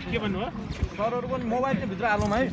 के भन्नु हो सरहरु पनि मोबाइल चाहिँ भित्र हालौँ है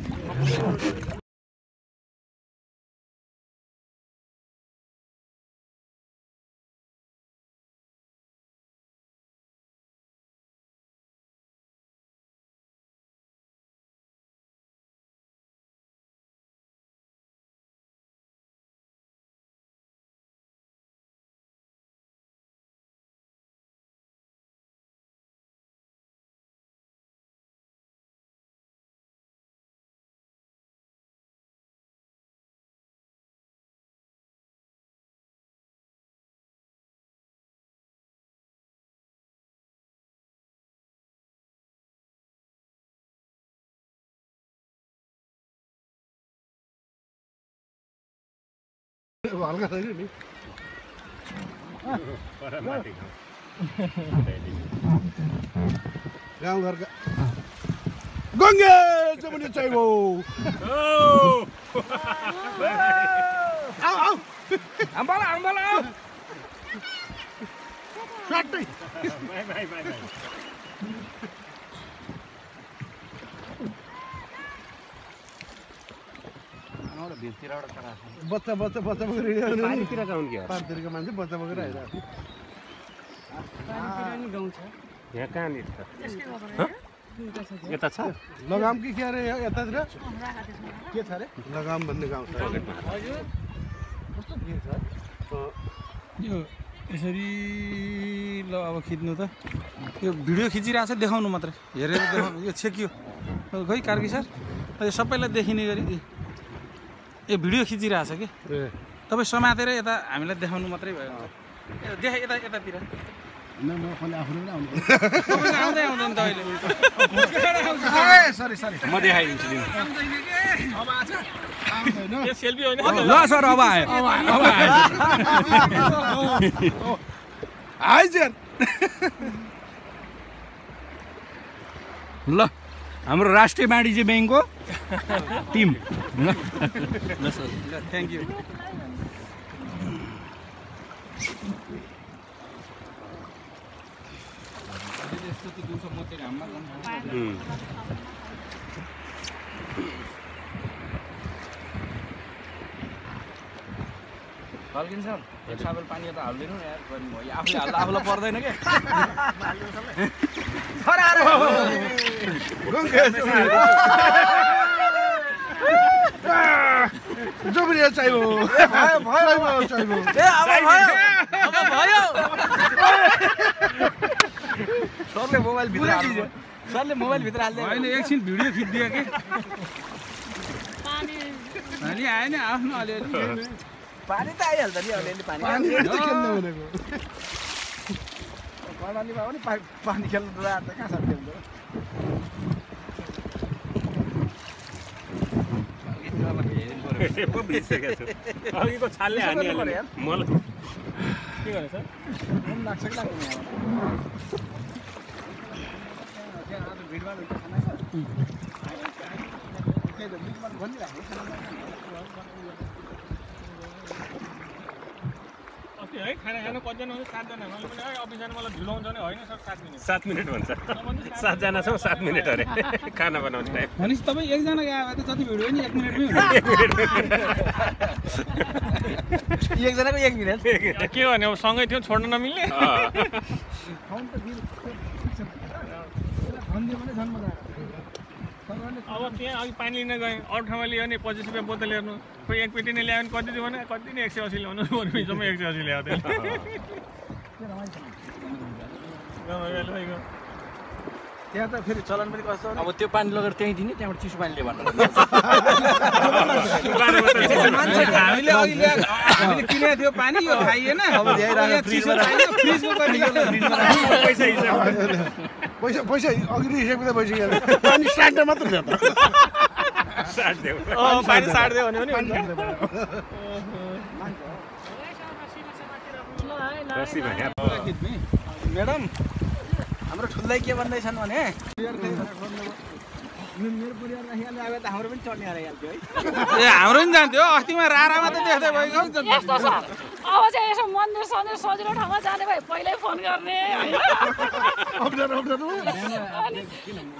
हल्का छैन नि गाउँघरका गङ्गे जमुनी चाहियो आऊ आऊ आम्बाला सट्टै बाइ बच्चा बोकेर पानीतिर गाउँ के हो पानीतिरको मान्छे बच्चा बोकेर आइरहेको पानीतिर नि गाउँ छ यहाँ कहाँनिर छ यता छ लगाम कि के अरे यतातिर के छ अरे लगाम भन्ने गाउँ छ हजुर कस्तो भिड छ यो यसरी ल अब खिच्नु त यो भिडियो खिचिरहेछ देखाउनु मात्रै हेरेर देखाउनु यो छेकियो खै कार्की सर यो सबैलाई देखिने गरी यो भिडियो खिचिरहेछ कि तपाईँ समातेर यता हामीलाई देखाउनु मात्रै भयो देखाइ यतातिर आउँदै आउँदैन त अहिले म देखाइदिन्छु ल सर अब आयो आइजेन ल हाम्रो राष्ट्रिय वाणिज्य ब्याङ्कको टिम ल सर थ्याङ्क यू फल्किन्छ एक साबल पानी यता हाल्दिनु यार आफूले हाल्दा आफूलाई पर्दैन के जबरिया चाहियो सरले मोबाइल भित्र हाल्दै अहिले एकछिन भिडियो खिचिदियो कि पानी आएन आफ्नो अलिअलि पानी त आइहाल्छ नि अलिअलि पानी खेल्नु भनेको कर्णालीमा पनि पानी खेल्नु रात त कहाँ सक्छ अघिको छालले हानिहाल्यो मलाई के गर्ने सर लाग्छ कि लाग्दैन है खाना खानु कतिजना हुन्छ 7 जना मैले पनि अफिस जानु मलाई ढिलो हुन्छ नि हैन सर 7 मिनेट भन्छ 7 जना छौ 7 मिनेट अरे खाना बनाउने टाइम भनेपछि तपाईँ एकजना गयो भने त जति भिडियो नि 1 मिनेटमै हुन्छ एकजनाको 1 मिनेट के भने अब सँगै थियो छोड्न नमिल्ने अब त्यहाँ अघि पानी लिन गएँ अरू ठाउँमा लियो भने 25 रुपियाँ बोतल हेर्नु कोही एक पेटी नै ल्यायो भने कति दियो भने कति नै 180 ल्याउनु जम्मै 180 ल्यायो त्यहाँ त फेरि चलन पनि कस्तो अब त्यो पानी लगेर त्यहीँ दिने त्यहाँबाट चिसो पानी ल्यायो हामीले अघि हामीले किनेको थियो पानी यो खाइएन पैसा अघि नै हिसाब किताब भइसक्यो पानी 60 मात्र थियो त 60 देऊ पानी 60 देऊ भने पनि म्याडम हाम्रो ठुल्दै के भन्दैछन् भने मेरो परिवार राखिहाल्नु अब त हाम्रो पनि चढ्ने आइहाल्थ्यो है ए हाम्रो पनि जान्थ्यो अस्तिमा रारामा त देख्दै भयो अब चाहिँ यसो मन्दिर सन्दिर सजिलो ठाउँमा जाने भए पहिल्यै फोन गर्ने होइन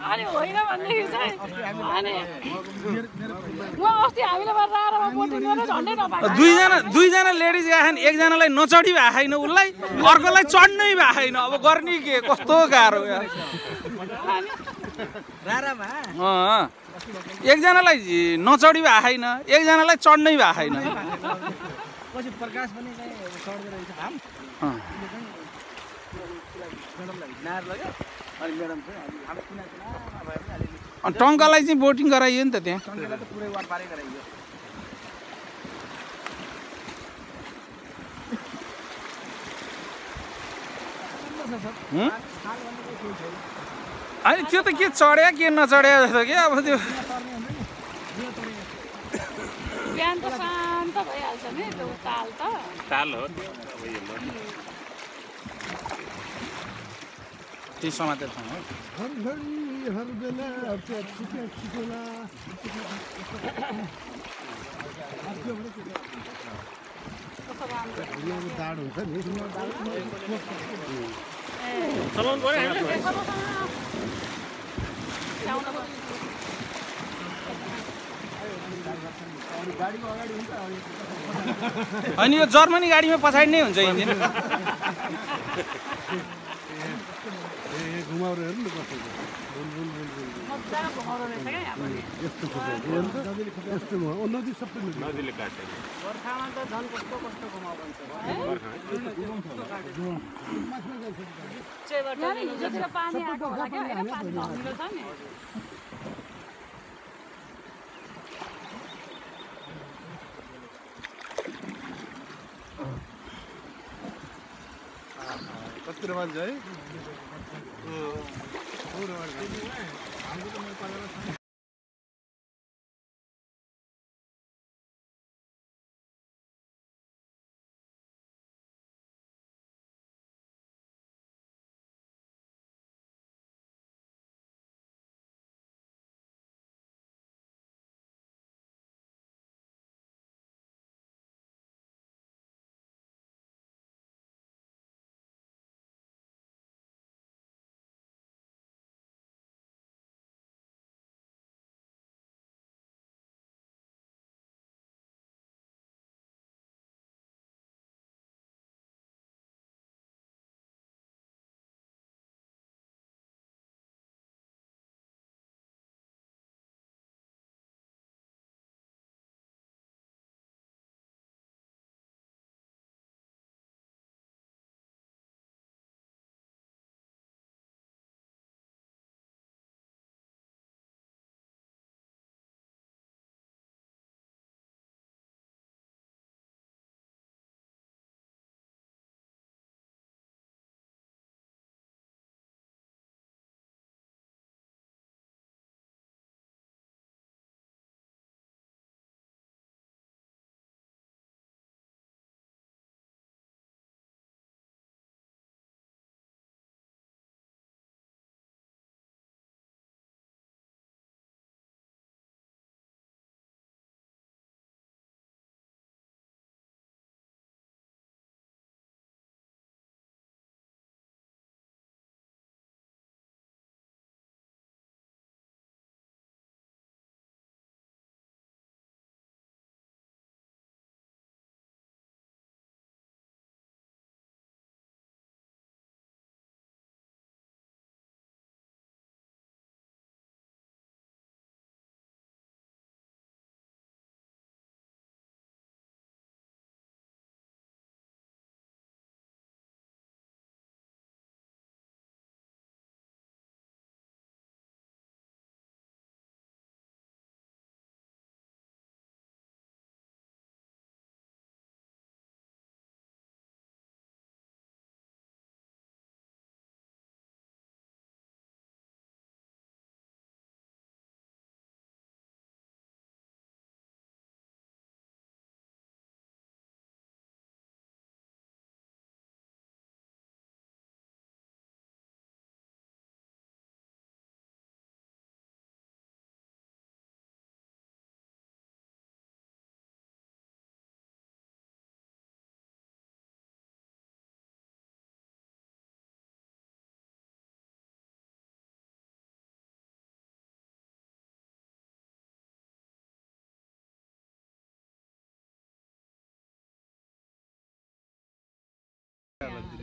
अनि होइन भनेदेखि चाहिँ अनि म अस्ति हामीले रारोमा बोटिङ गरेर झन्डै नपाएको दुईजना लेडिज गएछन् एकजनालाई नचढी भएको छैन उसलाई अर्कोलाई चढ्नै भएको छैन अब गर्ने के कस्तो गाह्रो यार एकजनालाई नचढी भएको छैन एकजनालाई चढ्नै भएको छैन पछि प्रकाश पनि चढ्दो रहेछ हाम नार लग्यो अनि म्याडम चाहिँ हामी कुना भए पनि अनि टङ्कालाई चाहिँ बोटिङ गराइयो नि त त्यहाँ टङ्कालाई त पुरै वार पारै गराइयो अनि त्यो त के चढ्या के नचढ्या जस्तो कि अब त्यो बिहान त शान्त भइहाल्छ नि त्यो ताल त ताल हो त्यही समातेर छ हर घडी हर बेला छिटोला दाड हुन्छ नि चलाउनु पर्यो अनि यो जर्मनी गाडीमा पछाडि नै हुन्छ इन्जिन घुमाउरो हेर्नु न कस्तो यस्तो नदी सबै नदीले काट्छ बर्खामा त झन् कस्तो कस्तो घुमाउ बन्छ हिजोतिर पानी आएको होला क्या होइन पानी धमिलो छ नि कति रमाइलो छ है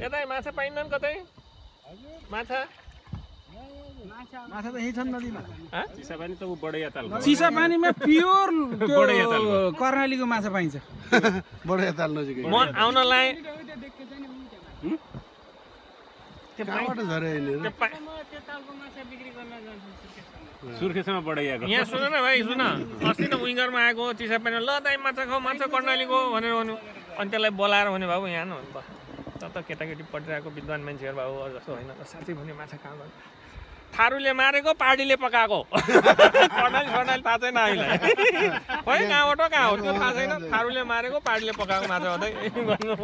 यतै माछा पाइन्छन् कतै माछा माछा त यही छन् नदीमा चिसा पानी त ऊ बढैया ताल चिसा पानीमा प्योर कर्णालीको माछा पाइन्छ बढे ताल नजिकै म आउन लाए कहाँबाट झरे सुर्खेतमा बढैयाको यहाँ सुन न भाइ सुन अस्ति त विङ्गरमा आएको चिसा पानी ल दाइ माछा खाऊ माछा कर्णालीको भनेर भन्नु अनि त्यसलाई बोलाएर भने बाबु यहाँ न त केटाकेटी पढिरहेको विद्वान मान्छेहरू बाबु जस्तो होइन साँच्चै भने माछा कहाँ गर्नु थारूले मारेको पार्टीले पकाएको कर्णाली सर्णाली थाहा छैन हामीलाई खै कहाँबाट कहाँ हो त्यो थाहा छैन थारूले मारेको पार्टीले पकाएको माछा हुँदै गर्नु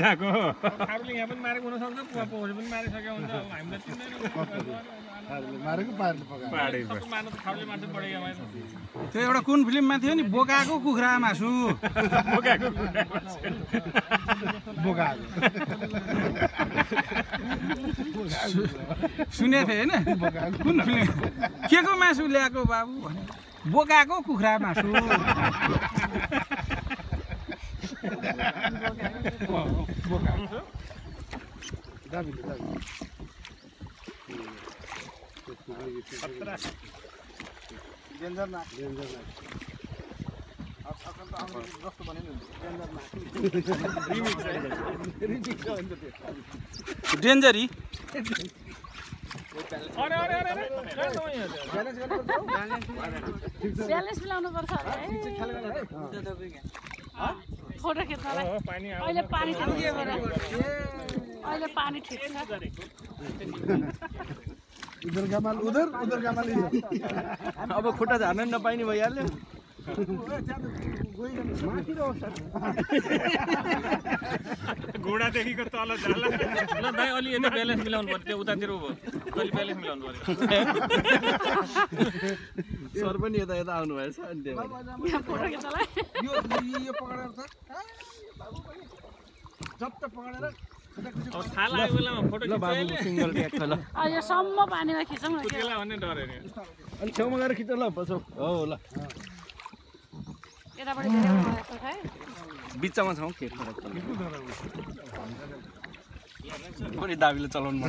जाको थारूले यहाँ पनि मारेको हुनसक्छ पुवापोहरू पनि मारिसकेको हुन्छ अब हामीलाई चिन्दैन मारेको पारले पकाएको मार्नु त थारूले मार्छ बढेको भएन त्यो एउटा कुन फिल्ममा थियो नि बोकाको कुखुरा मासु बोकाएको सुनेको थिएँ होइन कुन फिल्म के को मासु ल्याएको बाबु भने बोकाको कुखुरा मासु डेन्जरी ब्यालेन्स मिलाउनु पर्छ फोटो खिच्नलाई अहिले पानी अहिले पानी ठिक छ उधर कमाल उधर कमाल अब खुट्टा झार्न नपाइने भइहाल्यो घोडादेखिको तल झार्ला ल दाइ अलि यता ब्यालेन्स मिलाउनु पर्यो त्यो उतातिर भयो अलि ब्यालेन्स मिलाउनु पर्यो सर पनि यता यता आउनु भएछ अनि फोटो खिच्नलाई यो पकडेर त जप्त पकडेर अब थाहा लागेको बेलामा फोटो खिच्छ सिंगल ट्याग छ ल यो सम्म पानीमा खिचौँ न कुटेला भन्ने डर हेर्ने अनि छेउमा गएर खिच ल बसौ हो ल यताबाट धेरै भएको छ है बिचमा छौँ के फरक पनि दाबीले चलाउनु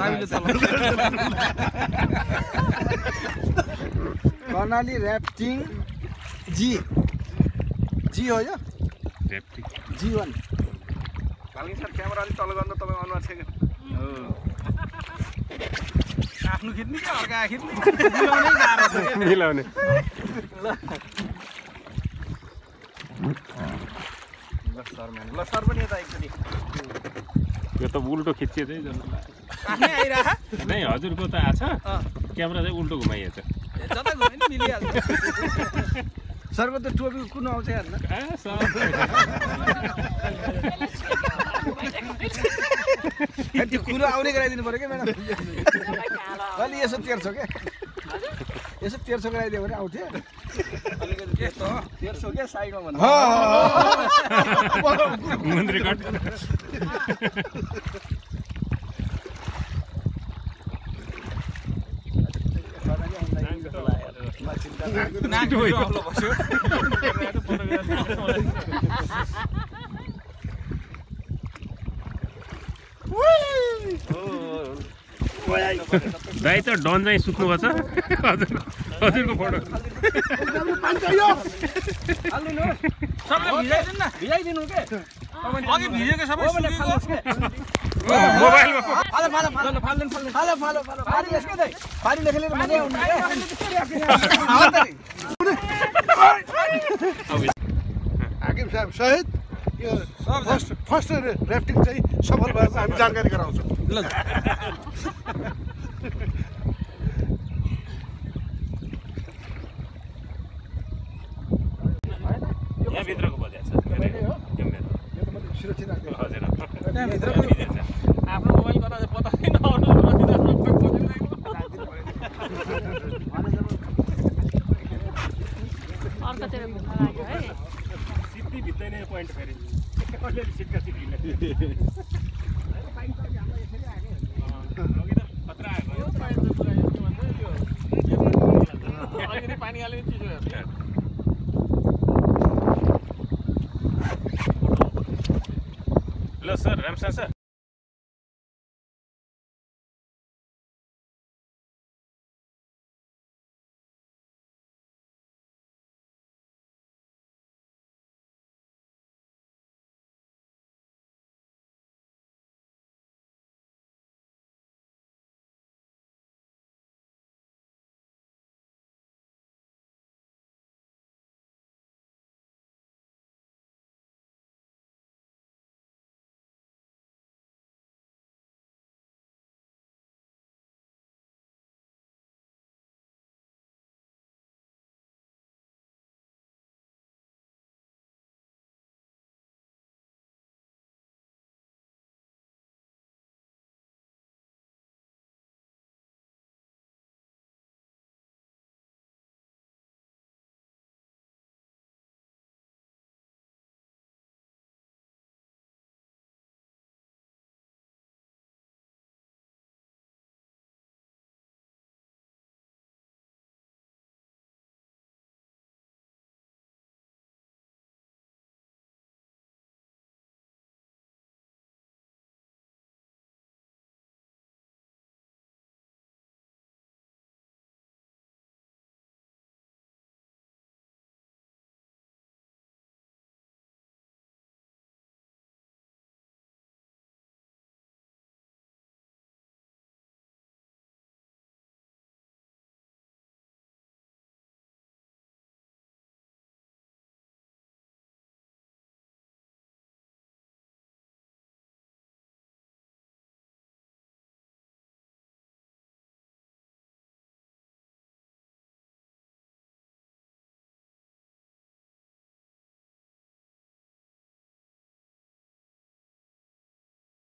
कर्णाली ऱ्याफ्टिङ जी हो यो ऱ्याफ्टिङ G1 कालिङ सर क्यामेरा अलि तल गर्नु तपाईँ अनुहार छैन आफ्नो खिच्ने कि अर्का खिच्ने मिलाउनै गाह्रो छ मिलाउने ल सर पनि यता एकचोटि यो त उल्टो खिचियो चाहिँ आफ्नै आइरह नै हजुरको त आछ क्यामेरा चाहिँ उल्टो घुमाइएछ जता गयो नि मिलिहाल्छ सरको त टोपी कुन आउँछ हेर्न त्यो कुरो आउने गराइदिनु पर्यो क्या म्याडम अलि यसो तेर्छो क्या यसो तेर्छो गराइदियो भने आउँथ्यो यस्तो तेर्छो क्या साइडमा भन्नु मन्त्री कट दाइ त डन चाहिँ सुत्नु पर्छ हजुरको फोटो भिजाइदिनु के अघि भिजेको सबै सुकेको मोबाइलमा पानी लेखेर मजा आउनु हाकिम साहब सहित यो फर्स्ट ऱ्याफ्टिङ चाहिँ सफल भएको हामी जानकारी गराउँछौँ ल यहाँ भित्रको बजार छ सुरक्षित हजुर त्यहाँभित्र आफ्नो मोबाइल कता छ पत्ता छैन अर्कोतिर घुम्न लाग्यो है सिद्धि भित्रै नै पोइन्ट फेरि अलिअलि सिक्का सिक्किने खतरा आएको अलिकति पानी हाल्ने चिसो ह्यामस्टर सर